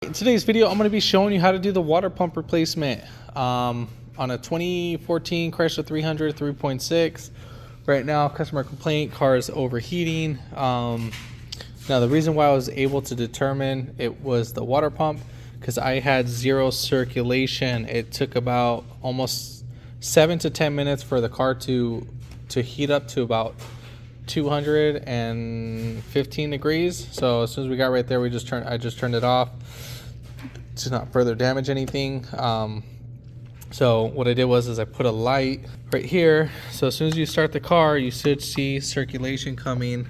In today's video, I'm going to be showing you how to do the water pump replacement on a 2014 Chrysler 300 3.6. Right now, customer complaint, car is overheating. Now, the reason why I was able to determine it was the water pump, because I had zero circulation. It took about almost 7 to 10 minutes for the car to heat up to about 215 degrees. So as soon as we got right there, I just turned it off to not further damage anything. So what I did was I put a light right here, so as soon as you start the car, you should see circulation coming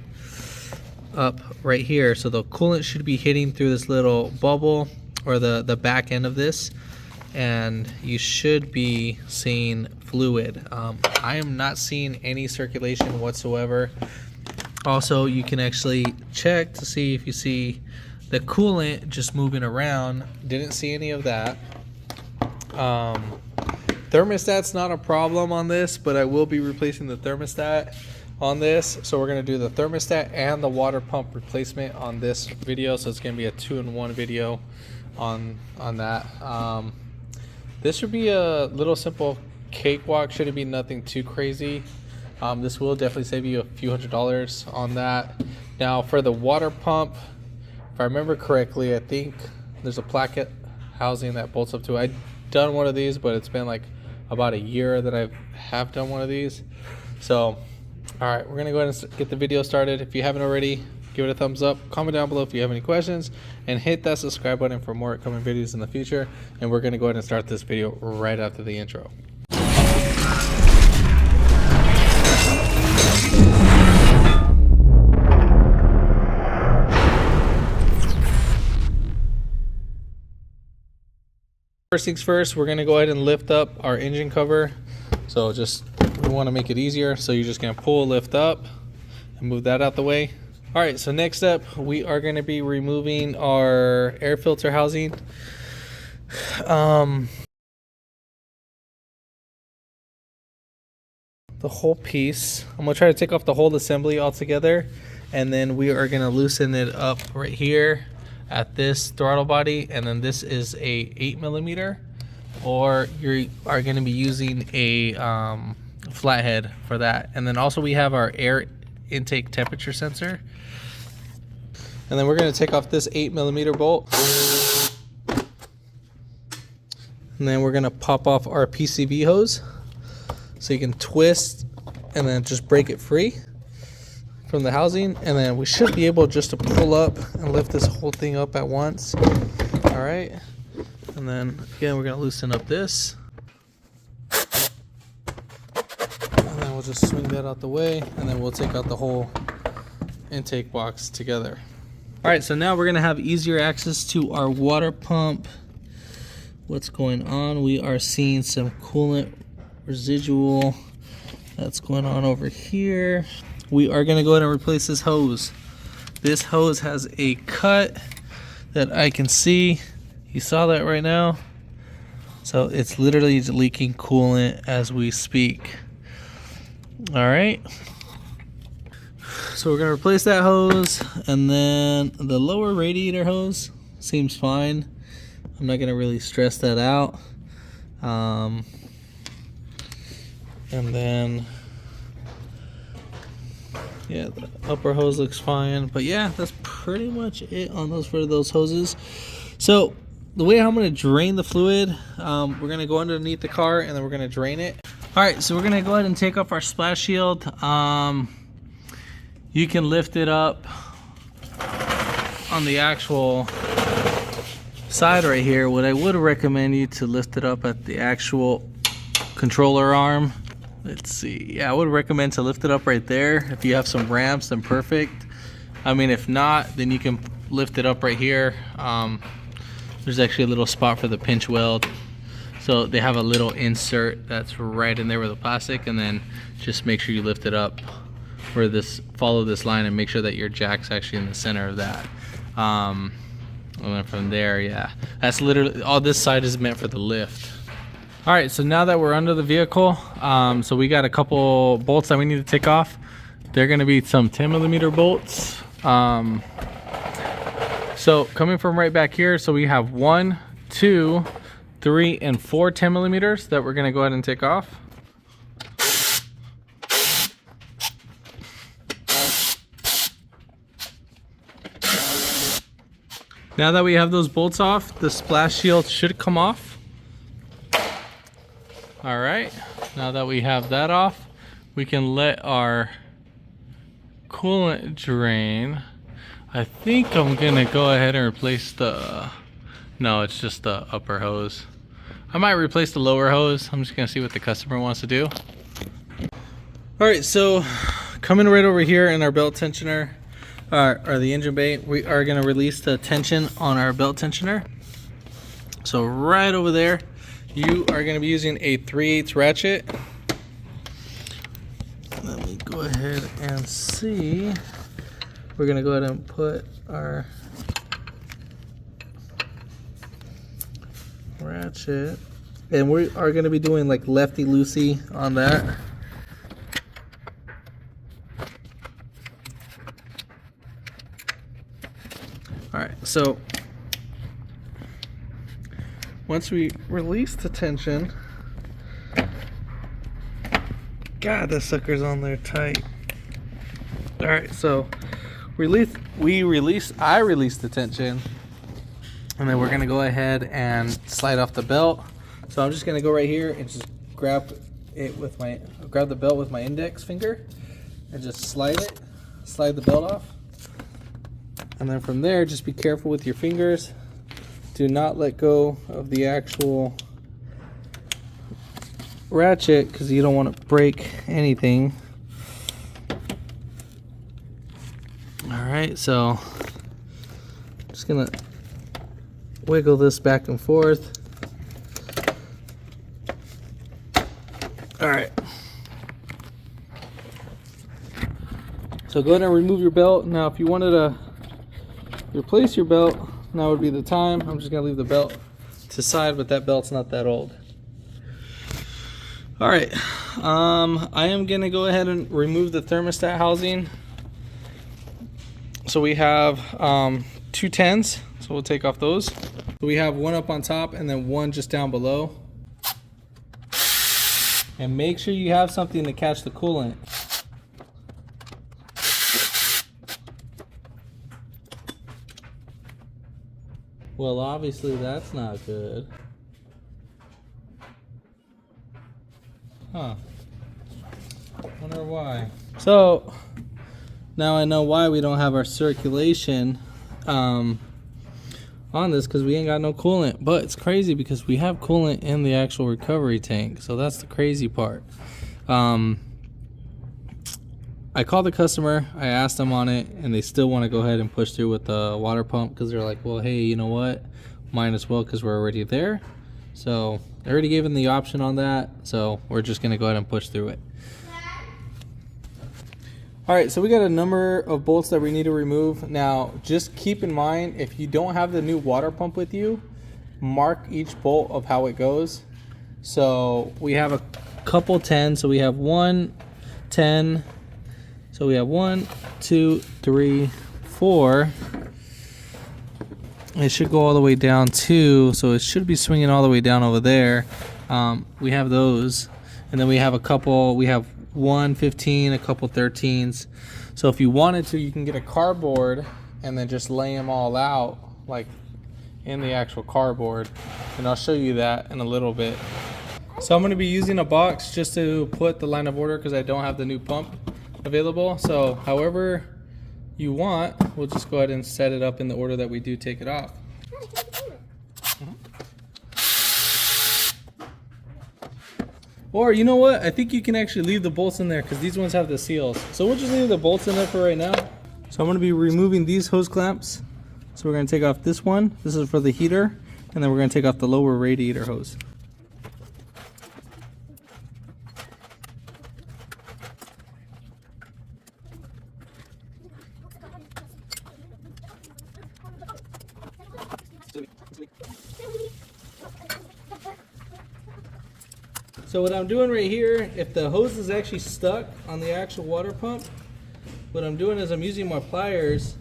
up right here. So the coolant should be hitting through this little bubble, or the back end of this, and you should be seeing fluid. I am not seeing any circulation whatsoever. Also, you can actually check to see if you see the coolant just moving around. Didn't see any of that. Thermostat's not a problem on this, but I will be replacing the thermostat on this. So we're going to do the thermostat and the water pump replacement on this video. So it's going to be a 2-in-1 video on that. This should be a little simple cakewalk. Shouldn't be nothing too crazy. This will definitely save you a few $100s on that. Now for the water pump, if I remember correctly, I think there's a placket housing that bolts up to it. I've done one of these, but it's been like about a year that I have done one of these. So, all right, we're gonna go ahead and get the video started. If you haven't already, give it a thumbs up, comment down below if you have any questions, and hit that subscribe button for more upcoming videos in the future. And we're gonna go ahead and start this video right after the intro. First things first, we're gonna go ahead and lift up our engine cover. So we wanna make it easier. So you're just gonna pull, lift up, and move that out the way. All right, so next up, we are gonna be removing our air filter housing. The whole piece. I'm gonna try to take off the whole assembly altogether, and then we are gonna loosen it up right here at this throttle body, and then this is a 8mm, or you are going to be using a flathead for that. And then also we have our air intake temperature sensor, and then we're going to take off this 8mm bolt, and then we're going to pop off our PCV hose so you can twist and then just break it free from the housing, and then we should be able just to pull up and lift this whole thing up at once. All right, and then again we're gonna loosen up this, and then we'll just swing that out the way, and then we'll take out the whole intake box together. All right, so now we're gonna have easier access to our water pump. What's going on? We are seeing some coolant residual that's going on over here. We are going to go ahead and replace this hose. This hose has a cut that I can see. You saw that right now. So it's literally leaking coolant as we speak. All right. So we're going to replace that hose, and then the lower radiator hose seems fine. I'm not going to really stress that out. And then yeah, the upper hose looks fine, but yeah, that's pretty much it on those for those hoses. So the way I'm going to drain the fluid, we're going to go underneath the car, and then we're going to drain it. All right, so we're going to go ahead and take off our splash shield. You can lift it up on the actual side right here. What I would recommend you to lift it up at the actual controller arm. Let's see. Yeah, I would recommend to lift it up right there. If you have some ramps, then perfect. I mean, if not, then you can lift it up right here. There's actually a little spot for the pinch weld. So they have a little insert that's right in there with the plastic, and then just make sure you lift it up for this, follow this line, and make sure that your jack's actually in the center of that. And then from there, yeah, that's literally, all this side is meant for the lift. All right, so now that we're under the vehicle, so we got a couple bolts that we need to take off. They're gonna be some 10mm bolts. So coming from right back here, so we have 1, 2, 3, and 4 10 millimeters that we're gonna go ahead and take off. Now that we have those bolts off, the splash shield should come off. All right, now that we have that off, we can let our coolant drain. I think I'm gonna go ahead and replace the, no, it's just the upper hose. I might replace the lower hose. I'm just gonna see what the customer wants to do. All right, so coming right over here in our belt tensioner, or the engine bay, we are gonna release the tension on our belt tensioner. So right over there, you are gonna be using a 3/8 ratchet. Let me go ahead and see. We're gonna go ahead and put our ratchet, and we are gonna be doing like lefty loosey on that. All right, so once we release the tension, God, the sucker's on there tight. All right, so I release the tension, and then we're gonna go ahead and slide off the belt. So I'm just gonna go right here and just grab the belt with my index finger and just slide the belt off. And then from there, just be careful with your fingers. Do not let go of the actual ratchet because you don't want to break anything. All right, so just gonna wiggle this back and forth. All right. So go ahead and remove your belt. Now, if you wanted to replace your belt, now would be the time. I'm just gonna leave the belt to the side, but that belt's not that old. All right, I am gonna go ahead and remove the thermostat housing. So we have 2 10s, so we'll take off those. We have one up on top and then one just down below. And make sure you have something to catch the coolant. Well, obviously that's not good. Huh. Wonder why. So now I know why we don't have our circulation on this, because we ain't got no coolant. But it's crazy because we have coolant in the actual recovery tank. So that's the crazy part. I called the customer, I asked them on it, and they still want to go ahead and push through with the water pump because they're like, well, hey, you know what? Might as well because we're already there. So I already gave them the option on that. So we're just going to go ahead and push through it. All right, so we got a number of bolts that we need to remove. Now, just keep in mind, if you don't have the new water pump with you, mark each bolt of how it goes. So we have a couple 10. So we have 1 10. So we have 1, 2, 3, 4. It should go all the way down 2, so it should be swinging all the way down over there. We have those, and then we have a couple. We have 1 15, a couple 13s. So if you wanted to, you can get a cardboard and then just lay them all out like in the actual cardboard, and I'll show you that in a little bit. So I'm going to be using a box just to put the line of order because I don't have the new pump available. So however you want, we'll just go ahead and set it up in the order that we do take it off. Or you know what, I think you can actually leave the bolts in there because these ones have the seals. So we'll just leave the bolts in there for right now. So I'm going to be removing these hose clamps. So we're going to take off this one. This is for the heater, and then we're going to take off the lower radiator hose. So what I'm doing right here, if the hose is actually stuck on the actual water pump, what I'm doing is I'm using my pliers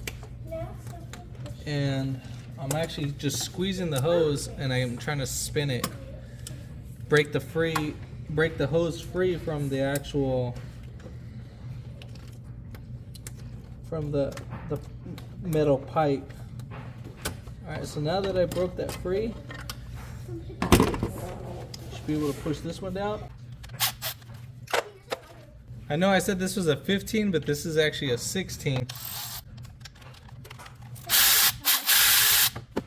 and I'm actually just squeezing the hose, and I'm trying to spin it, break the hose free from the actual, from the metal pipe. All right, so now that I broke that free, should be able to push this one down. I know I said this was a 15, but this is actually a 16.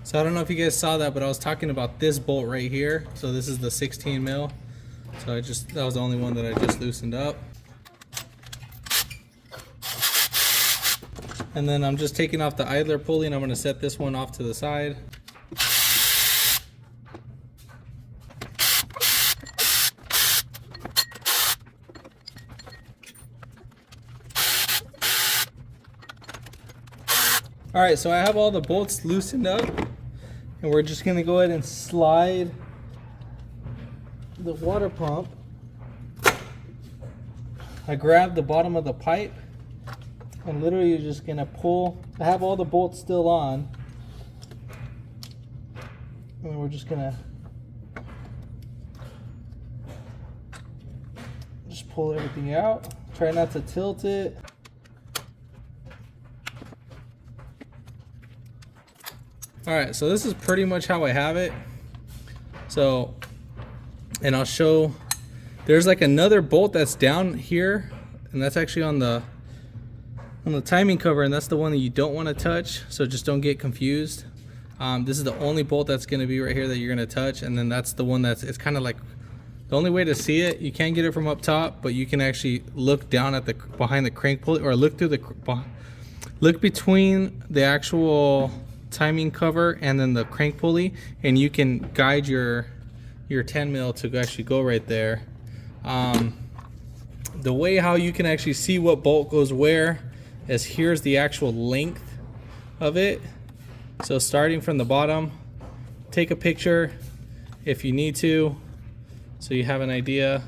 So I don't know if you guys saw that, but I was talking about this bolt right here. So this is the 16 mil. So that was the only one that I just loosened up. And then I'm just taking off the idler pulley, and I'm going to set this one off to the side. All right, so I have all the bolts loosened up, and we're just gonna go ahead and slide the water pump. I grabbed the bottom of the pipe, and literally you're just gonna pull. I have all the bolts still on, and we're just gonna just pull everything out. Try not to tilt it. Alright, so this is pretty much how I have it. So, and I'll show, there's like another bolt that's down here, and that's actually on the timing cover, and that's the one that you don't want to touch, so just don't get confused. This is the only bolt that's going to be right here that you're going to touch, and then that's the one that's, it's kind of like, the only way to see it, you can't get it from up top, but you can actually look down at the, behind the crank pulley, or look through the, look between the actual timing cover and then the crank pulley, and you can guide your 10 mil to actually go right there. The way how you can actually see what bolt goes where is, here's the actual length of it. So starting from the bottom, take a picture if you need to, so you have an idea.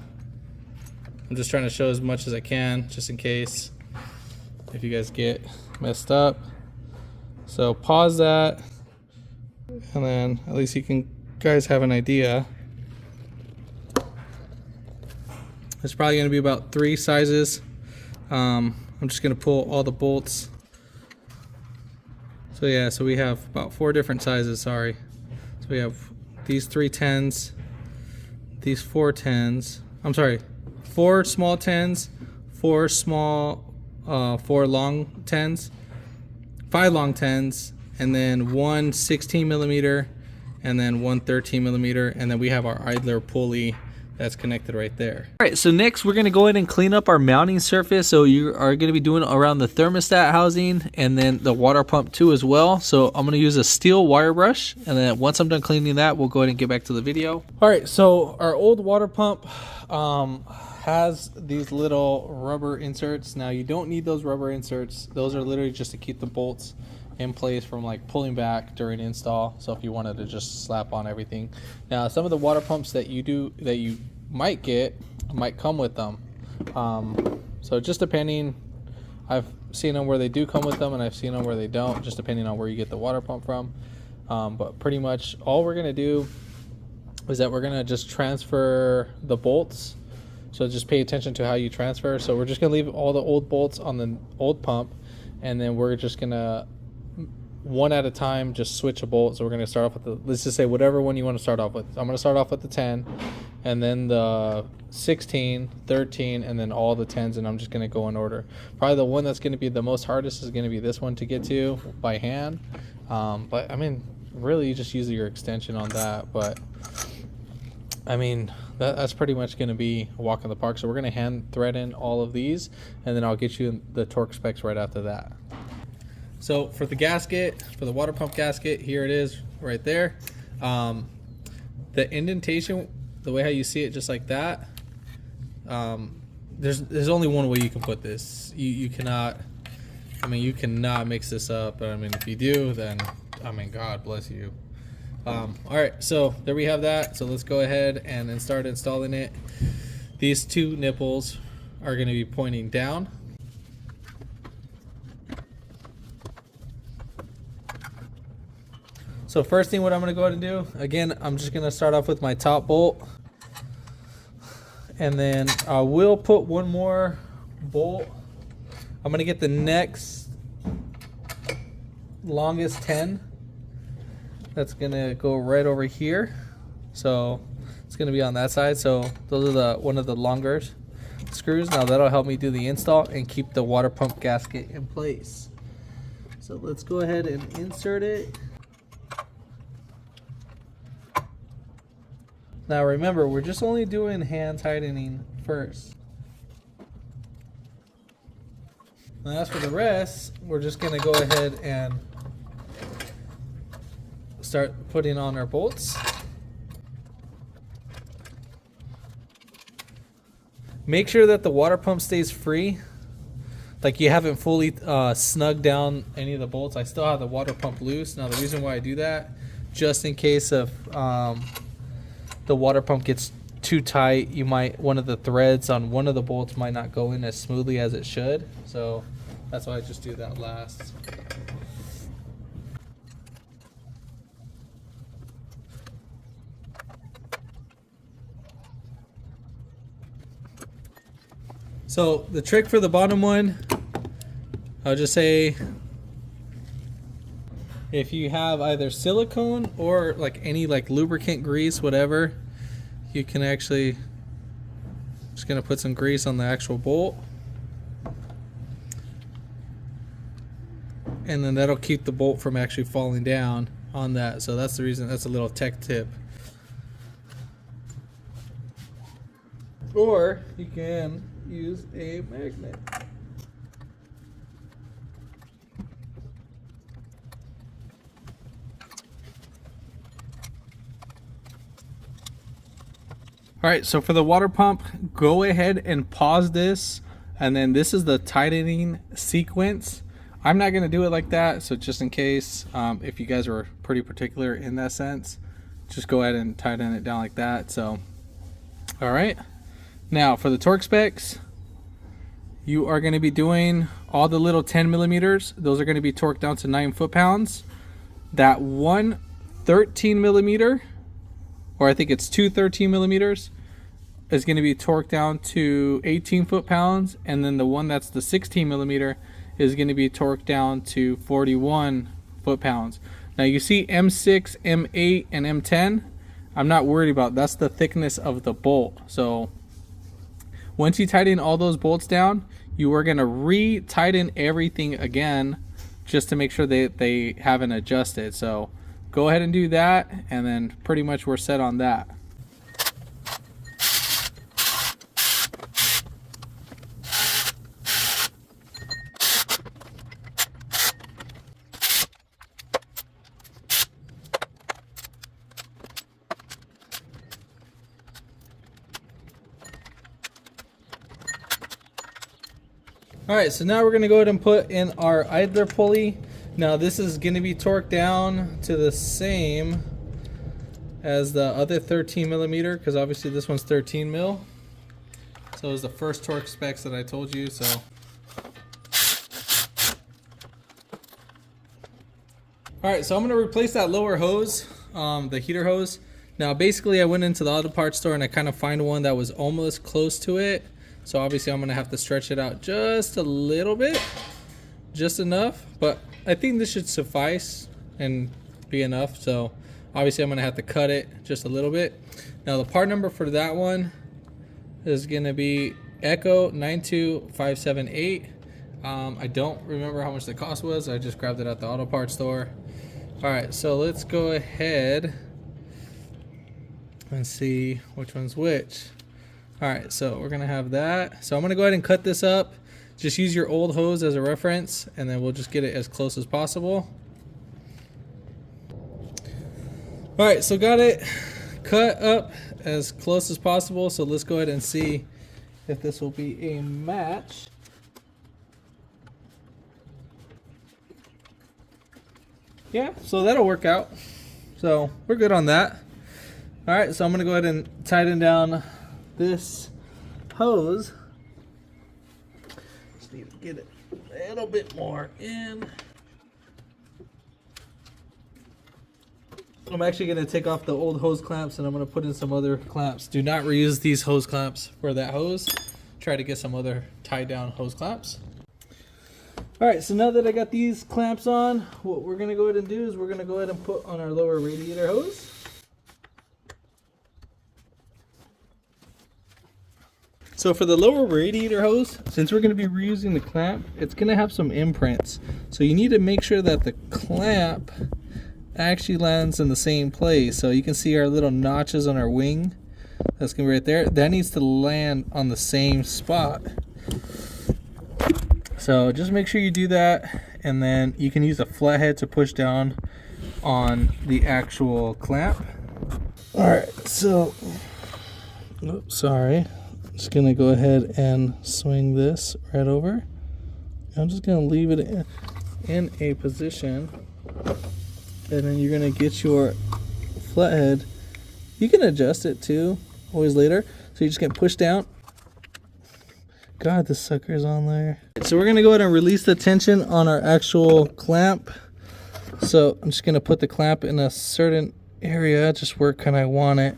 I'm just trying to show as much as I can, just in case if you guys get messed up. So pause that, and then at least you guys have an idea. It's probably going to be about 3 sizes. I'm just going to pull all the bolts. So yeah, so we have about 4 different sizes, sorry. So we have these 3 10s, these 4 10s. I'm sorry, 4 small 10s, 4 long 10s, 5 long 10s, and then 1 16 millimeter, and then 1 13 millimeter, and then we have our idler pulley that's connected right there. All right, so next we're gonna go ahead and clean up our mounting surface. So you are gonna be doing around the thermostat housing and then the water pump too as well. So I'm gonna use a steel wire brush, and then once I'm done cleaning that, we'll go ahead and get back to the video. All right, so our old water pump has these little rubber inserts. Now you don't need those rubber inserts. Those are literally just to keep the bolts in place from like pulling back during install. So if you wanted to just slap on everything. Now some of the water pumps that you might get might come with them. So just depending, I've seen them where they do come with them, and I've seen them where they don't, just depending on where you get the water pump from. But pretty much all we're gonna do is that we're gonna just transfer the bolts. So just pay attention to how you transfer. So we're just gonna leave all the old bolts on the old pump, and then we're just gonna, one at a time, just switch a bolt. So we're gonna start off with the, let's just say whatever one you want to start off with. I'm gonna start off with the 10, and then the 16, 13, and then all the 10s, and I'm just gonna go in order. Probably the one that's gonna be the most hardest is gonna be this one to get to by hand. But I mean, really you just use your extension on that. But I mean, that's pretty much going to be a walk in the park. So we're going to hand thread in all of these, and then I'll get you the torque specs right after that. So for the gasket, for the water pump gasket, here it is right there. The indentation, the way how you see it, just like that, there's only one way you can put this. You cannot, I mean, you cannot mix this up. I mean, if you do, then, I mean, God bless you. All right, so there we have that. So let's go ahead and then start installing it. These 2 nipples are going to be pointing down. So first thing what I'm going to go ahead and do, again, I'm just going to start off with my top bolt. And then I will put one more bolt. I'm going to get the next longest 10. That's going to go right over here. So it's going to be on that side. So those are one of the longer screws. Now that'll help me do the install and keep the water pump gasket in place. So let's go ahead and insert it. Now remember, we're just only doing hand tightening first. And as for the rest, we're just going to go ahead and start putting on our bolts. Make sure that the water pump stays free. Like you haven't fully snugged down any of the bolts. I still have the water pump loose. Now the reason why I do that, just in case of the water pump gets too tight, one of the threads on one of the bolts might not go in as smoothly as it should. So that's why I just do that last. So the trick for the bottom one, I'll just say, if you have either silicone or like any like lubricant grease, whatever, you can actually, just gonna put some grease on the actual bolt. And then that'll keep the bolt from actually falling down on that. So that's the reason, that's a little tech tip. Or you can use a magnet. All right, so for the water pump, go ahead and pause this, and then this is the tightening sequence. I'm not gonna do it like that, so just in case, if you guys are pretty particular in that sense, just go ahead and tighten it down like that. So, all right. Now for the torque specs, you are gonna be doing all the little 10 millimeters. Those are gonna be torqued down to 9 foot-pounds. That one 13 millimeter, or I think it's two 13 millimeters, is going to be torqued down to 18 foot-pounds, and then the one that's the 16 millimeter is going to be torqued down to 41 foot-pounds. Now you see M6, M8, and M10. I'm not worried about, that's the thickness of the bolt. So once you tighten all those bolts down, you are going to re-tighten everything again just to make sure they haven't adjusted. So go ahead and do that, and then pretty much we're set on that. All right, so now we're gonna go ahead and put in our idler pulley. Now this is gonna be torqued down to the same as the other 13 millimeter, because obviously this one's 13 mil. So it was the first torque specs that I told you. So all right, so I'm gonna replace that lower hose, the heater hose. Now basically I went into the auto parts store and I kind of find one that was almost close to it. So obviously I'm gonna have to stretch it out just a little bit, just enough, but I think this should suffice and be enough. So obviously I'm gonna have to cut it just a little bit. Now the part number for that one is gonna be Echo 92578. I don't remember how much the cost was. I just grabbed it at the auto parts store. All right, so let's go ahead and see which one's which. All right, so we're gonna have that. So I'm gonna go ahead and cut this up. Just use your old hose as a reference, and then we'll just get it as close as possible. All right, so got it cut up as close as possible. So let's go ahead and see if this will be a match. Yeah, so that'll work out. So we're good on that. All right, so I'm gonna go ahead and tighten down this hose. Just need to get it a little bit more in. I'm actually going to take off the old hose clamps and I'm going to put in some other clamps. Do not reuse these hose clamps for that hose. Try to get some other tie down hose clamps. All right, so now that I got these clamps on, what we're going to go ahead and do is we're going to go ahead and put on our lower radiator hose. So for the lower radiator hose, since we're going to be reusing the clamp, it's going to have some imprints. So you need to make sure that the clamp actually lands in the same place. So you can see our little notches on our wing. That's going to be right there. That needs to land on the same spot. So just make sure you do that, and then you can use a flathead to push down on the actual clamp. All right, so, oops, sorry. I'm just going to go ahead and swing this right over. I'm just going to leave it in a position, and then you're going to get your flathead. You can adjust it too, always later. So you're just going to push down. God, this sucker's on there. So we're going to go ahead and release the tension on our actual clamp. So I'm just going to put the clamp in a certain area, just where kind of I want it.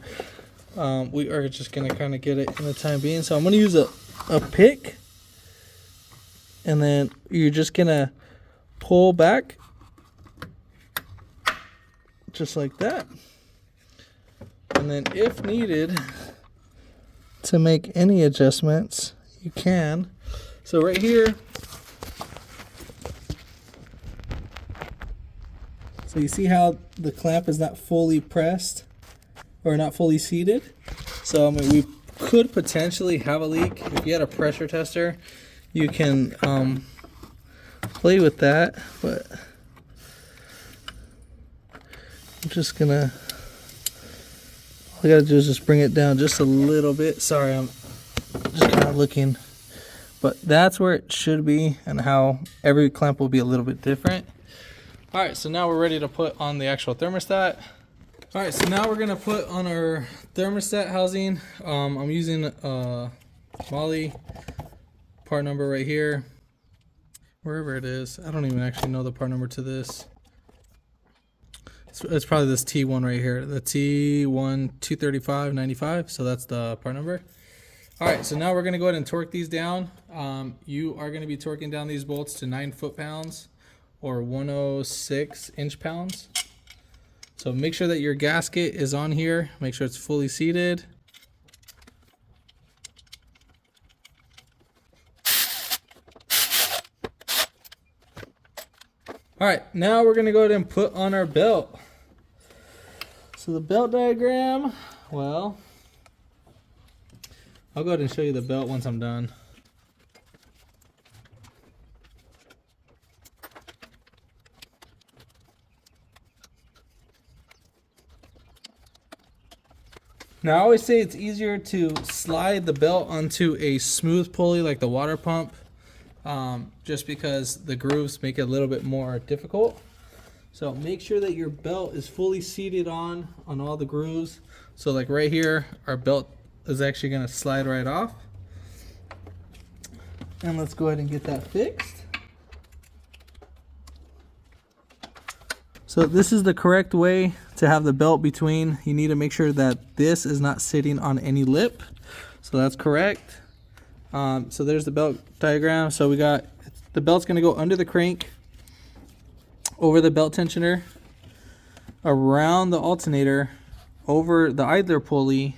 We are just going to kind of get it in the time being. So I'm going to use a pick. And then you're just going to pull back. Just like that. And then if needed to make any adjustments, you can. So right here, so you see how the clamp is not fully pressed or not fully seated. So I mean, we could potentially have a leak. If you had a pressure tester, you can play with that, but I'm just gonna, all I gotta do is just bring it down just a little bit. Sorry, I'm just kind of looking, but that's where it should be, and how every clamp will be a little bit different. All right, so now we're ready to put on the actual thermostat. All right, so now we're gonna put on our thermostat housing. I'm using Molly part number right here, wherever it is. I don't even actually know the part number to this. It's probably this T1 right here, the T1 235.95. So that's the part number. All right, so now we're gonna go ahead and torque these down. You are gonna be torquing down these bolts to 9 foot-pounds or 106 inch-pounds. So make sure that your gasket is on here. Make sure it's fully seated. All right, now we're gonna go ahead and put on our belt. So the belt diagram, well, I'll go ahead and show you the belt once I'm done. Now I always say it's easier to slide the belt onto a smooth pulley like the water pump, just because the grooves make it a little bit more difficult. So make sure that your belt is fully seated on all the grooves. So like right here, our belt is actually going to slide right off. And let's go ahead and get that fixed. So this is the correct way to have the belt between. You need to make sure that this is not sitting on any lip. So that's correct. So there's the belt diagram. So we got, the belt's going to go under the crank, over the belt tensioner, around the alternator, over the idler pulley,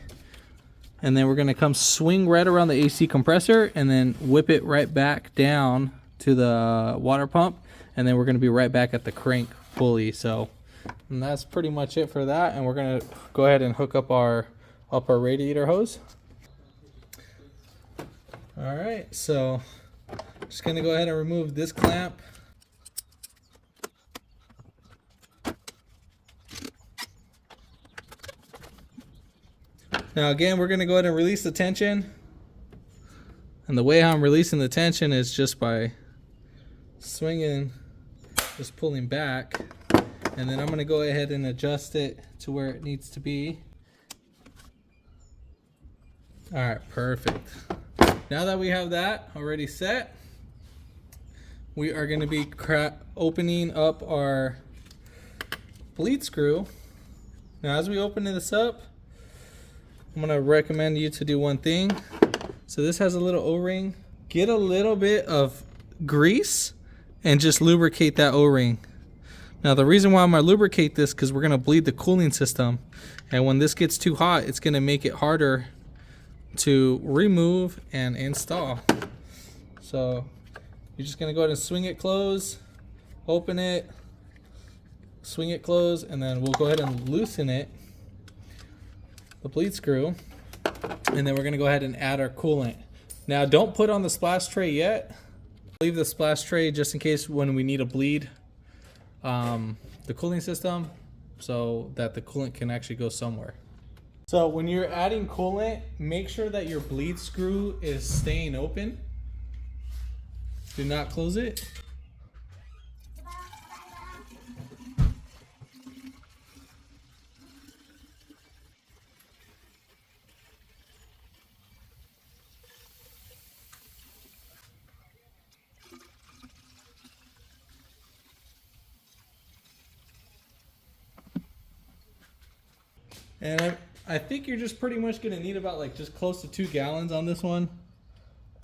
and then we're going to come swing right around the AC compressor and then whip it right back down to the water pump, and then we're going to be right back at the crank pulley. So, and that's pretty much it for that, and we're going to go ahead and hook up our upper radiator hose. All right, so just going to go ahead and remove this clamp. Now again, we're going to go ahead and release the tension. And the way I'm releasing the tension is just by swinging, just pulling back. And then I'm going to go ahead and adjust it to where it needs to be. All right, perfect. Now that we have that already set, we are going to be opening up our bleed screw Now as we open this up, I'm gonna recommend you to do one thing. So this has a little O-ring. Get a little bit of grease and just lubricate that O-ring. Now the reason why I'm gonna lubricate this, because we're gonna bleed the cooling system, and when this gets too hot, it's gonna make it harder to remove and install. So you're just gonna go ahead and swing it closed, open it, swing it closed, and then we'll go ahead and loosen it, the bleed screw, and then we're gonna go ahead and add our coolant. Now don't put on the splash tray yet. Leave the splash tray just in case when we need to bleed the cooling system, so that the coolant can actually go somewhere. So when you're adding coolant, make sure that your bleed screw is staying open. Do not close it. And I think you're just pretty much gonna need about like just close to 2 gallons on this one.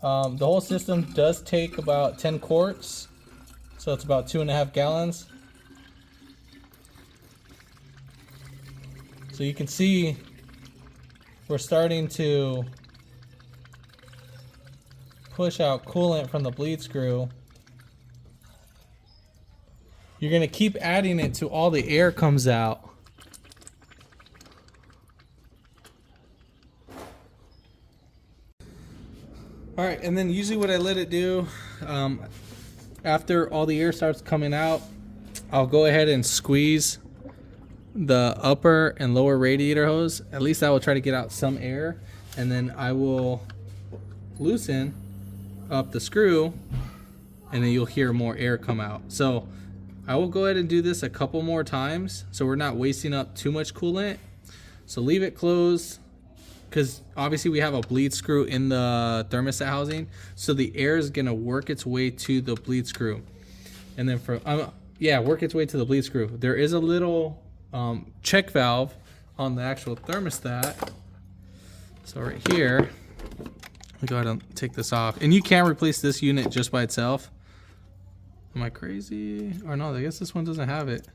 The whole system does take about 10 quarts, so it's about 2.5 gallons. So you can see we're starting to push out coolant from the bleed screw. You're gonna keep adding it till all the air comes out. All right, and then usually what I let it do, after all the air starts coming out, I'll go ahead and squeeze the upper and lower radiator hose. At least I will try to get out some air, and then I will loosen up the screw, and then you'll hear more air come out. So I will go ahead and do this a couple more times so we're not wasting up too much coolant. So leave it closed, because obviously we have a bleed screw in the thermostat housing, so the air is gonna work its way to the bleed screw, and then work its way to the bleed screw. There is a little check valve on the actual thermostat. So right here, let me go ahead and take this off, and you can replace this unit just by itself. Am I crazy? Or no, I guess this one doesn't have it.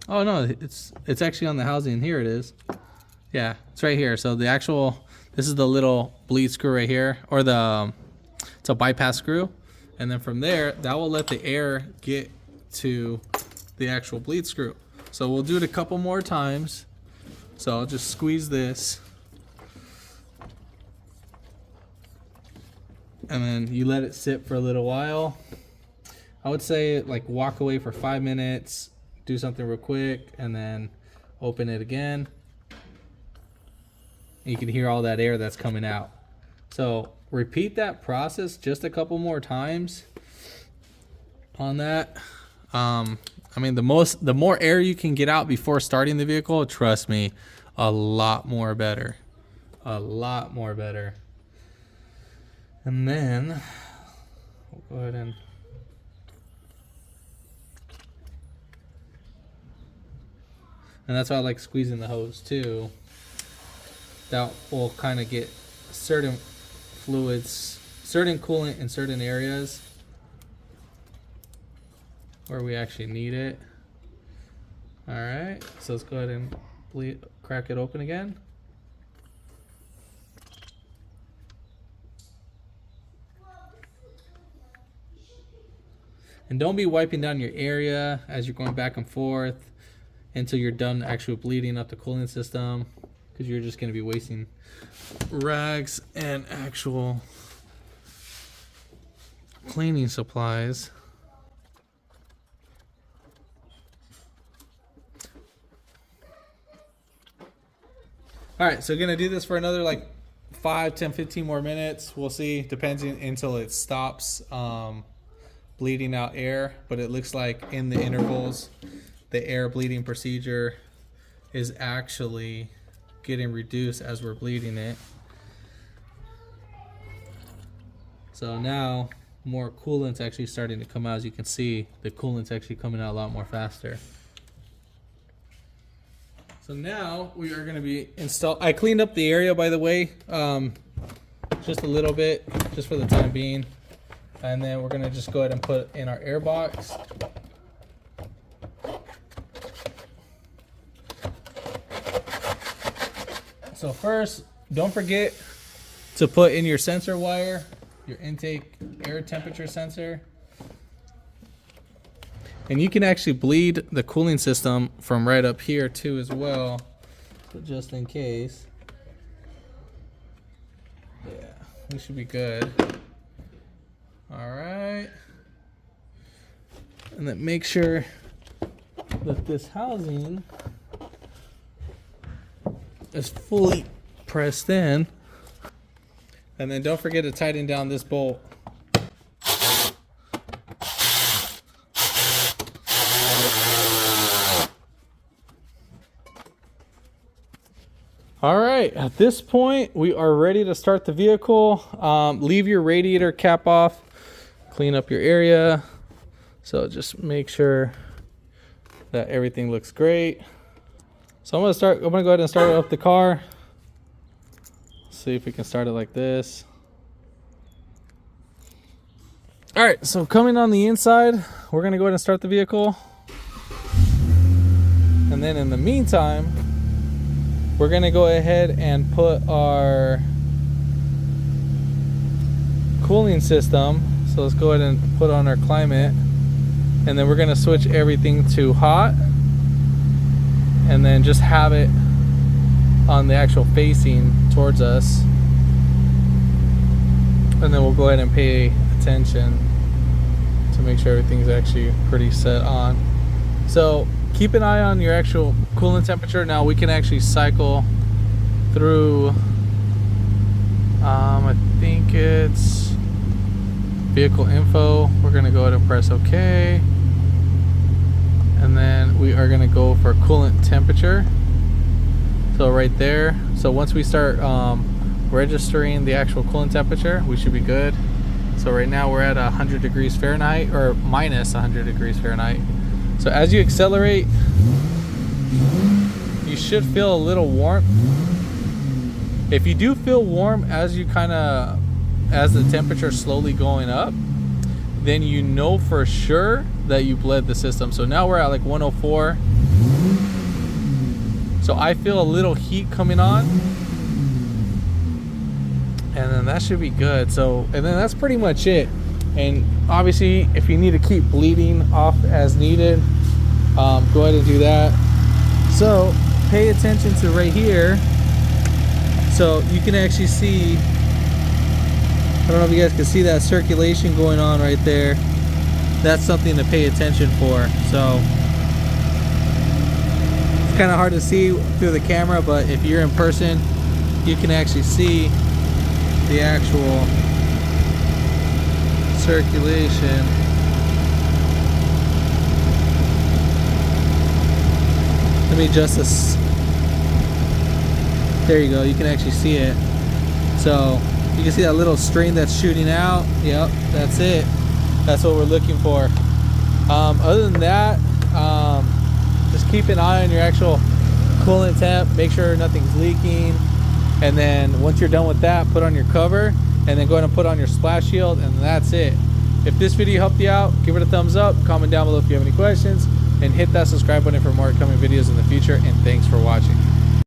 Oh no, it's actually on the housing. Here it is. Yeah, it's right here. So the actual, this is the little bleed screw right here, or it's a bypass screw, and then from there that will let the air get to the actual bleed screw. So we'll do it a couple more times. So I'll just squeeze this, and then you let it sit for a little while. I would say like walk away for 5 minutes, do something real quick, and then open it again. You can hear all that air that's coming out. So repeat that process just a couple more times on that. I mean, the more air you can get out before starting the vehicle, trust me, a lot more better. A lot more better. And then we'll go ahead and that's why I like squeezing the hose too. That will kind of get certain fluids, certain coolant in certain areas where we actually need it. All right, so let's go ahead and crack it open again. And don't be wiping down your area as you're going back and forth until you're done actually bleeding up the cooling system, because you're just going to be wasting rags and actual cleaning supplies. All right, so gonna do this for another like 5, 10, 15 more minutes. We'll see, depending until it stops bleeding out air. But it looks like in the intervals, the air bleeding procedure is actually getting reduced as we're bleeding it. So now more coolant's actually starting to come out. As you can see, the coolant's actually coming out a lot more faster. So now we are going to be I cleaned up the area, by the way, just a little bit, just for the time being. And then we're going to just go ahead and put in our air box. So first, don't forget to put in your sensor wire, your intake air temperature sensor. And you can actually bleed the cooling system from right up here too as well, but just in case. Yeah, we should be good. All right. And then make sure that this housing is fully pressed in. And then don't forget to tighten down this bolt. All right, at this point, we are ready to start the vehicle. Leave your radiator cap off, clean up your area. So just make sure that everything looks great. So I'm gonna go ahead and start up the car. See if we can start it like this. All right, so coming on the inside, we're gonna go ahead and start the vehicle. And then in the meantime, we're gonna go ahead and put our cooling system. So let's go ahead and put on our climate. And then we're gonna switch everything to hot. And then just have it on the actual facing towards us. And then we'll go ahead and pay attention to make sure everything's actually pretty set on. So keep an eye on your actual coolant temperature. Now we can actually cycle through, I think it's vehicle info. We're gonna go ahead and press OK. And then we are gonna go for coolant temperature. So right there. So once we start registering the actual coolant temperature, we should be good. So right now we're at 100 degrees Fahrenheit, or minus 100 degrees Fahrenheit. So as you accelerate, you should feel a little warm. If you do feel warm as the temperature is slowly going up, then you know for sure that you bled the system. So now we're at like 104. So I feel a little heat coming on. And then that should be good. So, and then that's pretty much it. And obviously, if you need to keep bleeding off as needed, go ahead and do that. So pay attention to right here. So you can actually see, I don't know if you guys can see that circulation going on right there. That's something to pay attention for. So it's kind of hard to see through the camera, but if you're in person, you can actually see the actual circulation. Let me adjust this. There you go, you can actually see it. So you can see that little string that's shooting out. Yep, that's it. That's what we're looking for. Other than that, just keep an eye on your actual coolant temp. Make sure nothing's leaking. And then once you're done with that, put on your cover and then go ahead and put on your splash shield, and that's it. If this video helped you out, give it a thumbs up, comment down below if you have any questions, and hit that subscribe button for more upcoming videos in the future. And thanks for watching.